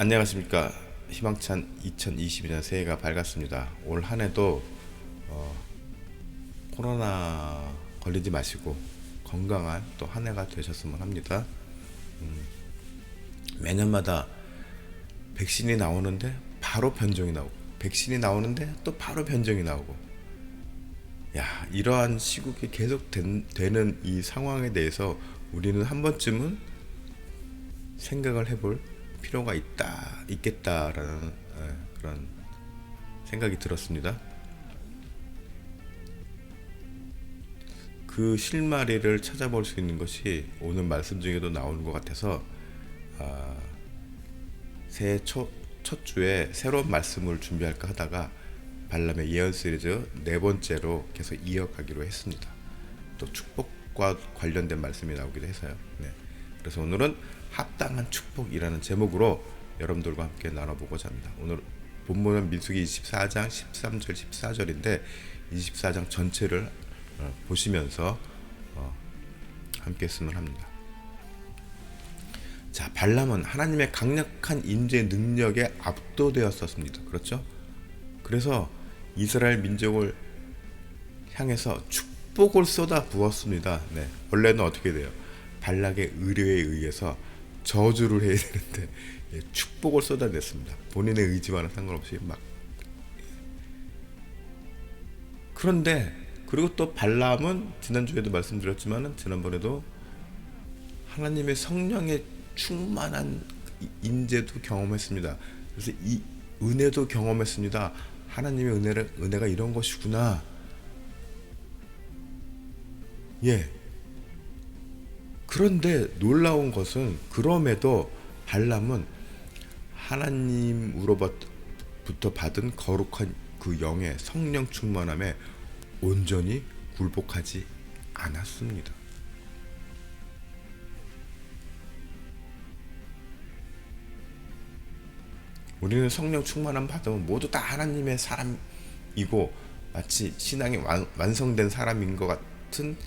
안녕하십니까. 희망찬 2022년 새해가 밝았습니다. 올 한 해도 코로나 걸리지 마시고 건강한 또 한 해가 되셨으면 합니다. 매년마다 백신이 나오는데 바로 변종이 나오고, 백신이 나오는데 또 바로 변종이 나오고, 이러한 시국이 계속 되는 이 상황에 대해서 우리는 한 번쯤은 생각을 해볼 필요가 있겠다라는 그런 생각이 들었습니다. 그 실마리를 찾아볼 수 있는 것이 오늘 말씀 중에도 나오는 것 같아서 새해 첫 주에 새로운 말씀을 준비할까 하다가 발람의 예언 시리즈 네 번째로 계속 이어가기로 했습니다. 또 축복과 관련된 말씀이 나오기도 해서요. 그래서 오늘은 합당한 축복이라는 제목으로 여러분들과 함께 나눠보고자 합니다. 오늘 본문은 민수기 24장 13절 14절인데 24장 전체를 보시면서 함께 했으면 합니다. 자, 발람은 하나님의 강력한 인재 능력에 압도되었었습니다. 그렇죠? 그래서 이스라엘 민족을 향해서 축복을 쏟아 부었습니다. 원래는 어떻게 돼요? 발락의 의뢰에 의해서 저주를 해야 되는데 축복을 쏟아냈습니다. 본인의 의지와는 상관없이 막. 그런데 그리고 또 발람은 지난주에도 말씀드렸지만 지난번에도 하나님의 성령에 충만한 인재도 경험했습니다. 그래서 이 은혜도 경험했습니다. 하나님의 은혜가 이런 것이구나. 그런데 놀라운 것은 그럼에도 발람은 하나님으로부터 받은 거룩한 그 영의 성령 충만함에 온전히 굴복하지 않았습니다. 우리는 성령 충만함 받으면 모두 다 하나님의 사람이고 마치 신앙이 완성된 사람인 것 같은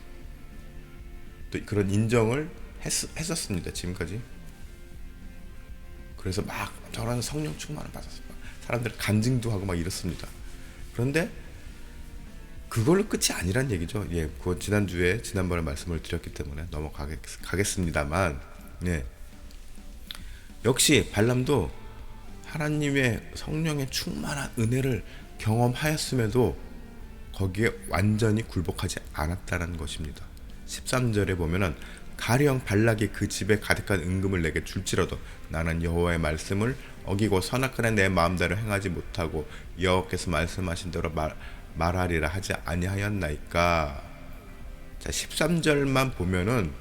또 그런 인정을 했었습니다. 지금까지. 그래서 막 저런 성령 충만을 받았어요. 사람들 간증도 하고 막 이렇습니다. 그런데 그걸로 끝이 아니란 얘기죠. 그건 지난번에 말씀을 드렸기 때문에 넘어가겠습니다만, 역시 발람도 하나님의 성령의 충만한 은혜를 경험하였음에도 거기에 완전히 굴복하지 않았다는 것입니다. 13절에 보면은 가령 발락이 그 집에 가득한 은금을 내게 줄지라도 나는 여호와의 말씀을 어기고 선악간에 내 마음대로 행하지 못하고 여호와께서 말씀하신 대로 말하리라 하지 아니하였나이까. 자, 13절만 보면은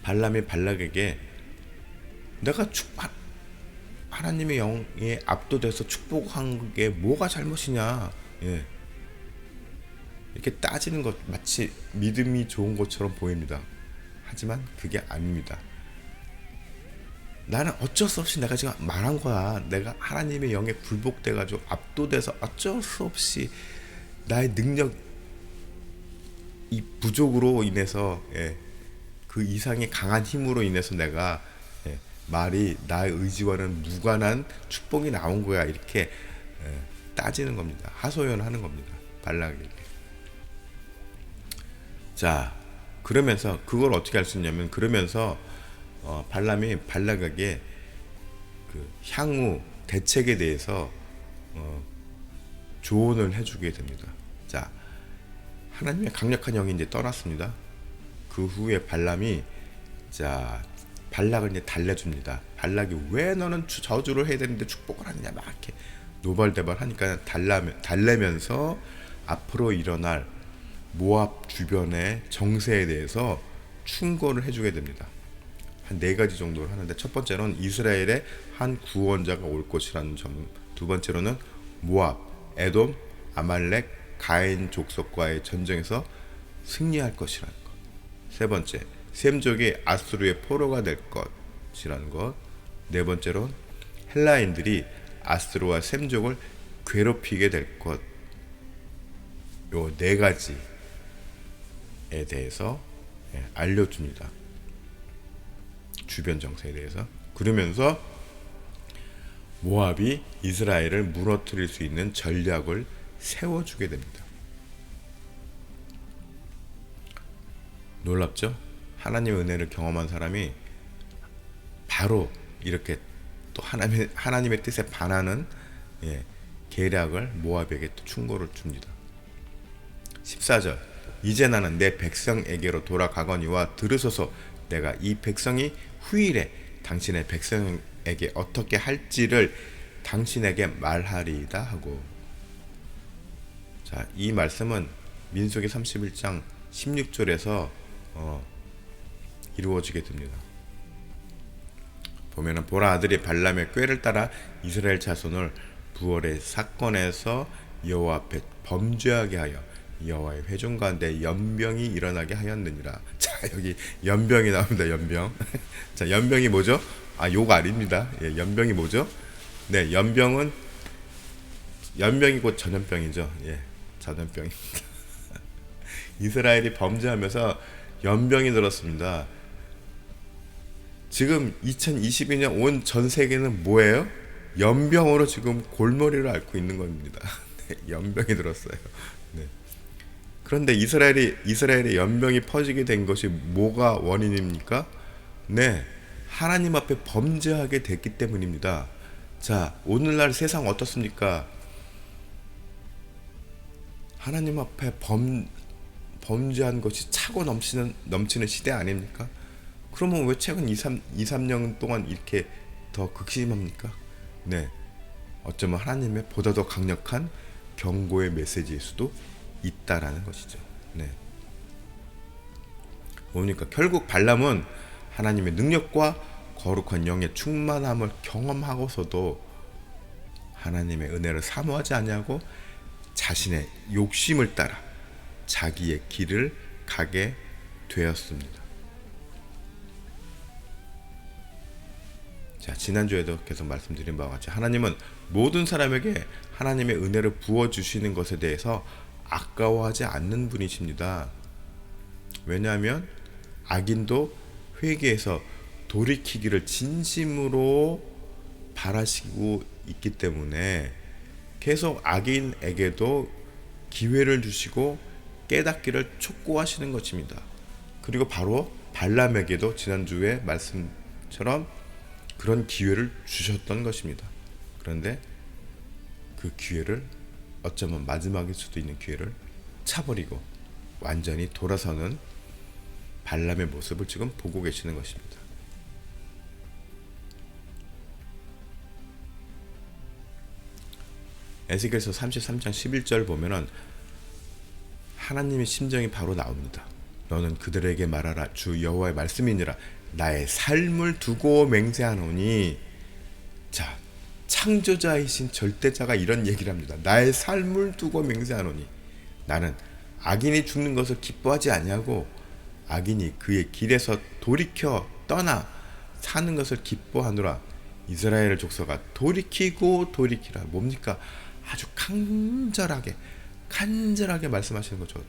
발람이 발락에게 내가 하나님의 영에 압도돼서 축복한 게 뭐가 잘못이냐, 이렇게 따지는 것 마치 믿음이 좋은 것처럼 보입니다. 하지만 그게 아닙니다. 나는 어쩔 수 없이 내가 지금 말한 거야. 내가 하나님의 영에 굴복돼가지고 압도돼서 어쩔 수 없이 나의 능력 이 부족으로 인해서 그 이상의 강한 힘으로 인해서 내가 말이 나의 의지와는 무관한 축복이 나온 거야. 이렇게 따지는 겁니다. 하소연하는 겁니다. 발락에게. 자, 그러면서 그걸 어떻게 할 수 있냐면 그러면서 발람이 발락에게 그 향후 대책에 대해서 조언을 해주게 됩니다. 자, 하나님의 강력한 영이 이제 떠났습니다. 그 후에 발람이 발락을 이제 달래줍니다. 발락이 왜 너는 저주를 해야 되는데 축복을 하느냐 막 이렇게 노발대발하니까 달래면서 앞으로 일어날 모압 주변의 정세에 대해서 충고를 해주게 됩니다. 한 4가지 정도를 하는데 첫 번째로는 이스라엘의 한 구원자가 올 것이라는 점, 두 번째로는 모압, 에돔, 아말렉, 가인 족속과의 전쟁에서 승리할 것이라는 것, 세 번째 셈족이 아수르의 포로가 될 것이라는 것, 네 번째로는 헬라인들이 아수르와 셈족을 괴롭히게 될 것, 요 4가지에 대해서 알려줍니다. 주변 정세에 대해서. 그러면서 모압이 이스라엘을 무너뜨릴 수 있는 전략을 세워주게 됩니다. 놀랍죠? 하나님의 은혜를 경험한 사람이 바로 이렇게 또 하나님의 뜻에 반하는 계략을 모압에게 또 충고를 줍니다. 14절 이제 나는 내 백성에게로 돌아가거니와 들으소서. 내가 이 백성이 후일에 당신의 백성에게 어떻게 할지를 당신에게 말하리이다 하고. 자, 이 말씀은 민수기 31장 16절에서 이루어지게 됩니다. 보면은 보라 아들이 발람의 꾀를 따라 이스라엘 자손을 부월의 사건에서 여호와 앞에 범죄하게 하여 여호와의 회중 가운데 연병이 일어나게 하였느니라. 자, 여기 연병이 나옵니다. 연병. 자, 연병이 뭐죠? 욕 아닙니다. 연병이 뭐죠? 네, 연병은 연병이 곧 전염병이죠. 전염병입니다. 이스라엘이 범죄하면서 연병이 들었습니다. 지금 2022년 온 전 세계는 뭐예요? 연병으로 지금 골머리를 앓고 있는 겁니다. 네, 연병이 들었어요. 네. 그런데 이스라엘의 연병이 퍼지게 된 것이 뭐가 원인입니까? 네, 하나님 앞에 범죄하게 됐기 때문입니다. 자, 오늘날 세상 어떻습니까? 하나님 앞에 범죄한 것이 차고 넘치는 시대 아닙니까? 그러면 왜 최근 2, 3년 동안 이렇게 더 극심합니까? 네, 어쩌면 하나님의 보다 더 강력한 경고의 메시지일 수도 있다라는 것이죠. 네. 뭡니까? 결국 발람은 하나님의 능력과 거룩한 영의 충만함을 경험하고서도 하나님의 은혜를 사모하지 아니하고 자신의 욕심을 따라 자기의 길을 가게 되었습니다. 자, 지난주에도 계속 말씀드린 바와 같이 하나님은 모든 사람에게 하나님의 은혜를 부어주시는 것에 대해서 아까워하지 않는 분이십니다. 왜냐하면 악인도 회개해서 돌이키기를 진심으로 바라시고 있기 때문에 계속 악인에게도 기회를 주시고 깨닫기를 촉구하시는 것입니다. 그리고 바로 발람에게도 지난주에 말씀처럼 그런 기회를 주셨던 것입니다. 그런데 그 기회를 어쩌면 마지막일 수도 있는 기회를 차버리고 완전히 돌아서는 발람의 모습을 지금 보고 계시는 것입니다. 에스겔서 33장 11절 보면은 하나님의 심정이 바로 나옵니다. 너는 그들에게 말하라. 주 여호와의 말씀이니라. 나의 삶을 두고 맹세하노니. 자, 창조자이신 절대자가 이런 얘기를 합니다. 나의 삶을 두고 맹세하노니. 나는 악인이 죽는 것을 기뻐하지 아니하고 악인이 그의 길에서 돌이켜 떠나 사는 것을 기뻐하노라. 이스라엘 족속아 돌이키고 돌이키라. 뭡니까? 아주 간절하게 말씀하시는 거죠.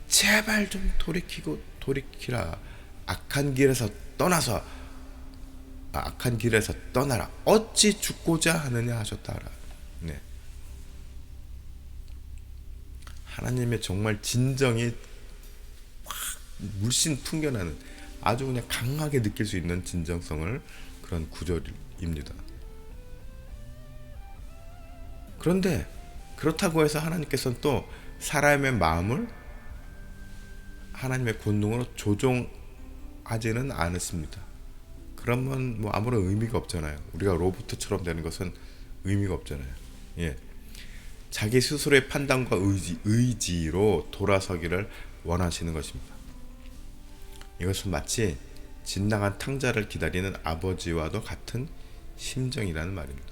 제발 좀 돌이키고 돌이키라. 악한 길에서 떠나라. 어찌 죽고자 하느냐 하셨다라. 네. 하나님의 정말 진정이 확 물씬 풍겨나는 아주 그냥 강하게 느낄 수 있는 진정성을 그런 구절입니다. 그런데 그렇다고 해서 하나님께서는 또 사람의 마음을 하나님의 권능으로 조종하지는 않으십니다. 그러면 뭐 아무런 의미가 없잖아요. 우리가 로봇처럼 되는 것은 의미가 없잖아요. 자기 스스로의 판단과 의지로 돌아서기를 원하시는 것입니다. 이것은 마치 집 나간 탕자를 기다리는 아버지와도 같은 심정이라는 말입니다.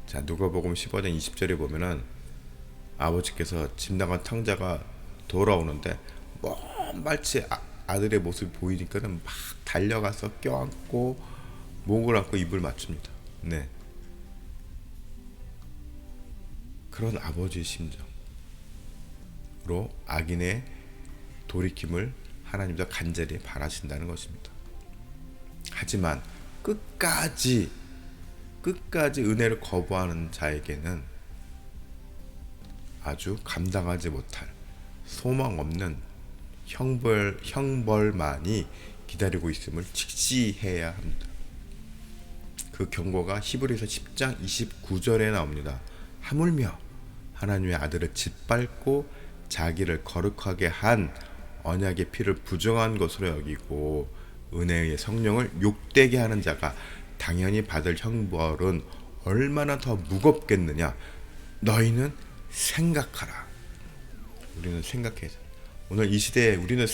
자, 누가복음 15장 20절에 보면은 아버지께서 집 나간 탕자가 돌아오는데 말치 아들의 모습이 보이니까는 막 달려가서 껴안고 목을 안고 입을 맞춥니다. 네, 그런 아버지의 심정으로 악인의 돌이킴을 하나님도 간절히 바라신다는 것입니다. 하지만 끝까지 은혜를 거부하는 자에게는 아주 감당하지 못할 소망 없는 형벌만이 기다리고 있음을 직시해야 합니다. 그 경고가 히브리서 10장 29절에 나옵니다. 하물며 하나님의 아들을 짓밟고 자기를 거룩하게 한 언약의 피를 부정한 것으로 여기고 은혜의 성령을 욕되게 하는 자가 당연히 받을 형벌은 얼마나 더 무겁겠느냐. 너희는 생각하라. 우리는 생각해야 돼. 오늘 이 시대에 우리는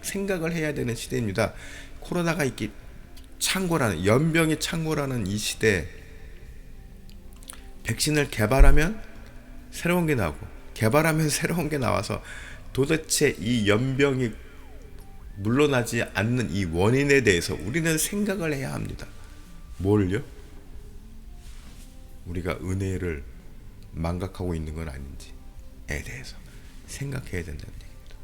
생각을 해야 되는 시대입니다. 코로나가 있기 창고라는, 연병이 창고라는 이 시대에 백신을 개발하면 새로운 게 나오고 개발하면 새로운 게 나와서 도대체 이 연병이 물러나지 않는 이 원인에 대해서 우리는 생각을 해야 합니다. 뭘요? 우리가 은혜를 망각하고 있는 건 아닌지에 대해서 생각해야 된다는 얘기입니다.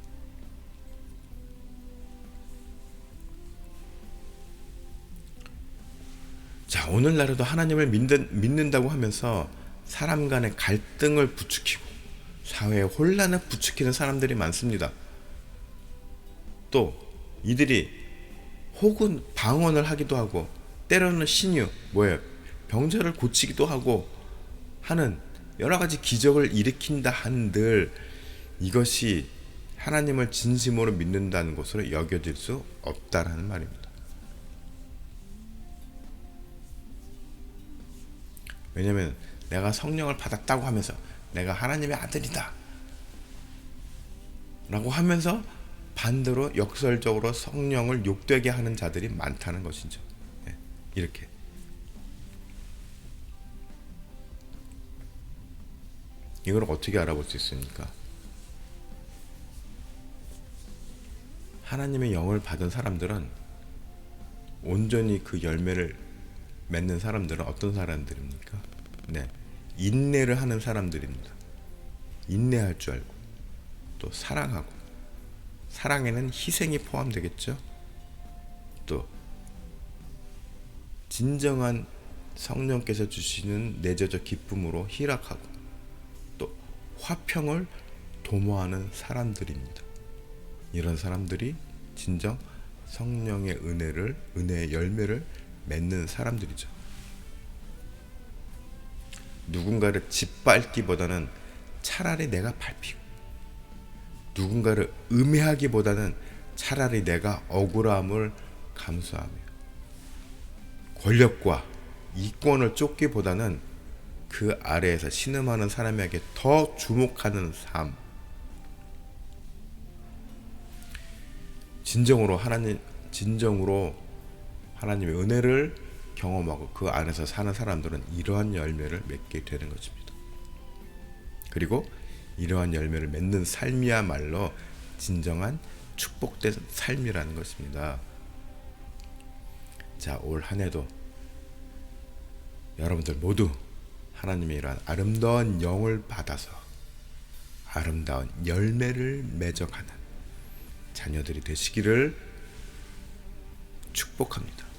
자, 오늘날에도 하나님을 믿는다고 하면서 사람 간의 갈등을 부추기고 사회의 혼란을 부추기는 사람들이 많습니다. 또 이들이 혹은 방언을 하기도 하고 때로는 신유, 병자를 고치기도 하고 하는 여러 가지 기적을 일으킨다 한들 이것이 하나님을 진심으로 믿는다는 것으로 여겨질 수 없다라는 말입니다. 왜냐하면 내가 성령을 받았다고 하면서 내가 하나님의 아들이다 라고 하면서 반대로 역설적으로 성령을 욕되게 하는 자들이 많다는 것이죠. 이렇게 이걸 어떻게 알아볼 수 있습니까? 하나님의 영을 받은 사람들은 온전히 그 열매를 맺는 사람들은 어떤 사람들입니까? 인내를 하는 사람들입니다. 인내할 줄 알고 또 사랑하고, 사랑에는 희생이 포함되겠죠. 또 진정한 성령께서 주시는 내재적 기쁨으로 희락하고 또 화평을 도모하는 사람들입니다. 이런 사람들이 진정 성령의 은혜의 열매를 맺는 사람들이죠. 누군가를 짓밟기보다는 차라리 내가 밟히고, 누군가를 음해하기보다는 차라리 내가 억울함을 감수하며, 권력과 이권을 쫓기보다는 그 아래에서 신음하는 사람에게 더 주목하는 삶, 진정으로 하나님의 은혜를 경험하고 그 안에서 사는 사람들은 이러한 열매를 맺게 되는 것입니다. 그리고 이러한 열매를 맺는 삶이야말로 진정한 축복된 삶이라는 것입니다. 자, 올 한 해도 여러분들 모두 하나님의 이러한 아름다운 영을 받아서 아름다운 열매를 맺어가는 자녀들이 되시기를 축복합니다.